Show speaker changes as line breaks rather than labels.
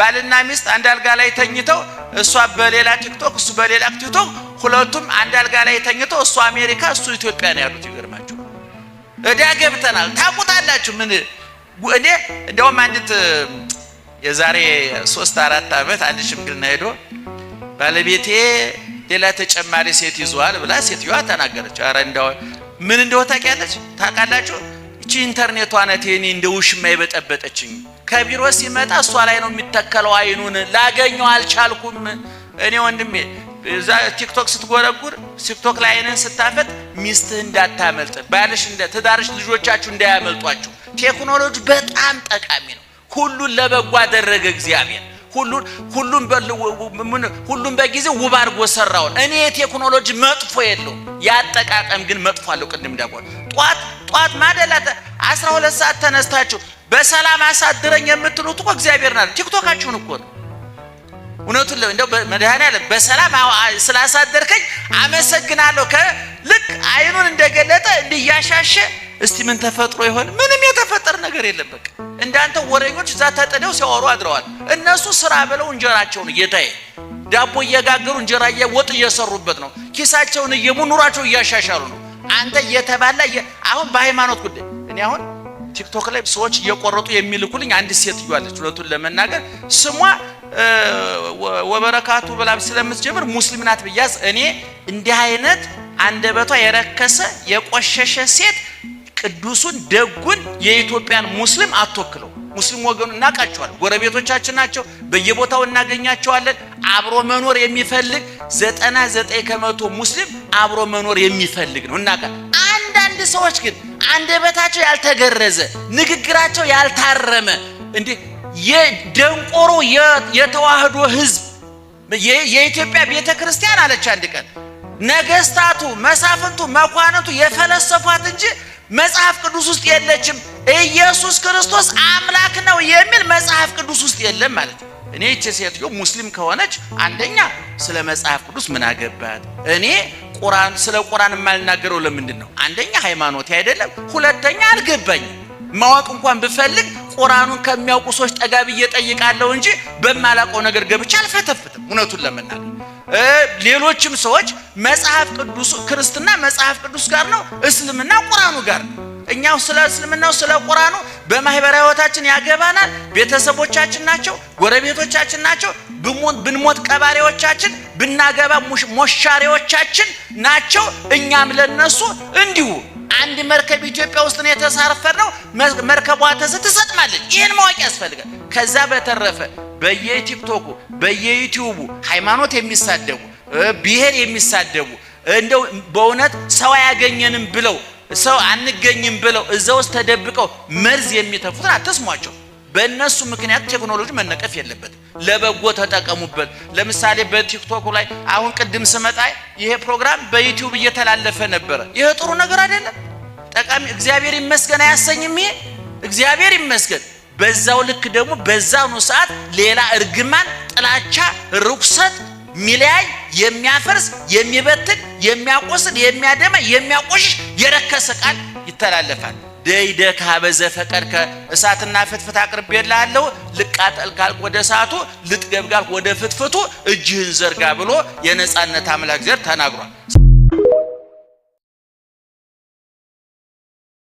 ባልና ሚስት አንድ አልጋ ላይ ተኝተው እሷ በሌላ ቲክቶክ እሱ በሌላ ቲክቶክ ሁለቱም አንድ አልጋ ላይ ተኝተው እሱ አሜሪካ እሱ ኢትዮጵያ ነው ያሉት ይገርማችሁ እዳ ገብተናል ታቁታላችሁ ምን እኔ እንደውም አንዲት የዛሬ 3-4 አመት አንድ ሽምግልና ሄዶ ባለቤቴ ሌላ ተጨማሪ ሴት ይዟል ብላ ሴትየዋ ተናገረች አረ እንደው ምን እንደው ታውቃላችሁ እቺ ኢንተርኔቷ ናት የኔ እንደው ውሽማ ይበጠበጠችኝ ከቢሮ ሲመጣ እሷ ላይ ነው የሚተከለው አይኑን ላገኘው አልቻልኩም እኔ ወንድሜ እዛ ቲክቶክ ስትጎረጉር ቲክቶክ ላይ አይነን ስታፈጥ ሚስትህ እንዳታመልጥ ባልሽ እንደ ትዳርሽ ልጆቻችሁ እንዳያመልጧችሁ ቴክኖሎጂ በጣም ጠቃሚ ነው ሁሉን ለበጎ አደረገ እግዚአብሔር ሁሉም በጊዜው ውብ አድርጎ ሰራው እኔ ቴክኖሎጂ መጥፎ የለው ያጠቃቀም ግን መጥፎ አለው ቅድም ዳቆን ጧት ማደላተ 12 ሰዓት ተነስታችሁ በሰላም አሳድረኝ የምትሉት እኮ እግዚአብሔር ናል ቲክቶካችሁን እኮ ነው እውነቱን እንደው መድኃኒዓለም በሰላም ስላሳደርከኝ አመሰግናለሁ ልክ አይኑን እንደገለጠ እንዲያሻሸ እስቲ ምን ተፈጥሮ ይሆን ምንም የተፈጠረ ነገር የለም በቃ እንዳንተ ወሬኞች እዛ ተጠደው ሲያወሩ አድረዋል እነሱ ስራ ብለው እንጀራቸውን ጌታዬ ዳቦ እየጋገሩ እንጀራ ወጥ እየሰሩበት ነው ኪሳቸውን እየሙኑራቸው እያሻሻሉ ነው አንተ እየተባላ አሁን በሃይማኖት ጉዳይ እኔ አሁን ቲክቶክ ላይ ሰዎች እየቆረጡ የሚልኩልኝ አንድ ሴት ይዋለች ሁለቱን ለመናገር ስሟ ወበረካቱ ብላ ስለምትጀምር ሙስሊም ናት ብያዝ እኔ እንዲህ አይነት አንደበቷ የረከሰ የቆሸሸ ሴት ቅዱሱን ደጉን የኢትዮጵያን ሙስሊም አትወክለው ሙስሊም ወገኑ እናቃቸዋል ጎረቤቶቻችን ናቸው በየቦታው እናገኛቸዋለን አብሮ መኖር የሚፈልግ 99% ሙስሊም አብሮ መኖር የሚፈልግ ነው እናቃ አንዳንድ ሰዎች ግን አንደበታቸው ያልተገረዘ ንግግራቸው ያልታረመ እንዴ የደንቆሮ የተዋህዶ ህዝብ የኢትዮጵያ ቤተክርስቲያን አለች አንድ ቀን ነገስታቱ መሳፍንቱ መኳንንቱ የፈለሰፏት እንጂ መጽሐፍ ቅዱስ ውስጥ የለችም ኢየሱስ ክርስቶስ አምላክ ነው የሚል መጽሐፍ ቅዱስ ውስጥ የለም ማለት እኔ እቺ ሴትዮ ሙስሊም ከሆነች አንደኛ ስለ መጽሐፍ ቅዱስ ምን አገባት እኔ ቁርአን ስለ ቁርአን የማልናገረው ለምንድን ነው አንደኛ ሃይማኖት አይደለም ሁለተኛ አልገባኝ ማወቅ እንኳን ብፈልግ ቁርአኑን ከሚያውቁ ሰዎች ጠጋብ እየጠይቃለሁ እንጂ በማላቀው ነገር ገብቻ አልፈተፍትም እውነቱን ለመናገር ሌሎችም ሰዎች መጽሐፍ ቅዱስ ክርስትና መጽሐፍ ቅዱስ ጋር ነው እስልምና ቁርአኑ ጋር እኛው ስለ እስልምናው ስለ ቁርአኑ በማህበራዊ ህይወታችን ያገባናል ቤተሰቦቻችን ናቸው ጎረቤቶቻችን ናቸው ብንሞት ቀባሪዎቻችን ብናገባ ሞሻሪዎቻችን ናቸው እኛም ለነሱ እንዲሁ አንድ መርከብ ኢትዮጵያ ውስጥ ነው የተሳፈረው መርከቧ ተሰጥማለች ይሄን ማወቅ ያስፈልጋል ከዛ በተረፈ በየቲክቶኩ በየዩቲዩቡ ሃይማኖት የሚሳደቡ ብሔር የሚሳደቡ እንደው በእውነት ሰው ያገኘንም ብለው ሰው አንገኝም ብለው እዛው ተደብቀው መርዝ የሚተፉትን አትስሟቸው በእነሱ ምክንያት ቴክኖሎጂ መነቀፍ የለበት ለበጎ ተጠቀሙበት ለምሳሌ በቲክቶክ ላይ አሁን ቅድም ስመጣ ይሄ ፕሮግራም በዩቲዩብ እየተላለፈ ነበር ይሄ ጥሩ ነገር አይደለም ጠቃሚ እግዚአብሔር ይመስገን አያሰኝም ይሄ እግዚአብሔር ይመስገን በዛው ልክ ደግሞ በዛው ሰዓት ሌላ እርግማን ጥላቻ ርኩሰት ሚላይ የሚያፈርስ የሚበትን የሚያቆስል የሚያደማ የሚያቆሽሽ የረከሰ ቃል ይተላለፋል ደይደካ በዘፈቀድከ እሳትና ፍትፍት አቅርቤልሃለሁ ልቃጠል ካልክ ወደ እሳቱ ልትገብጋል ወደ ፍትፍቱ እጅህን ዘርጋ ብሎ የነጻነት አምላክ ዘር ተናግሯል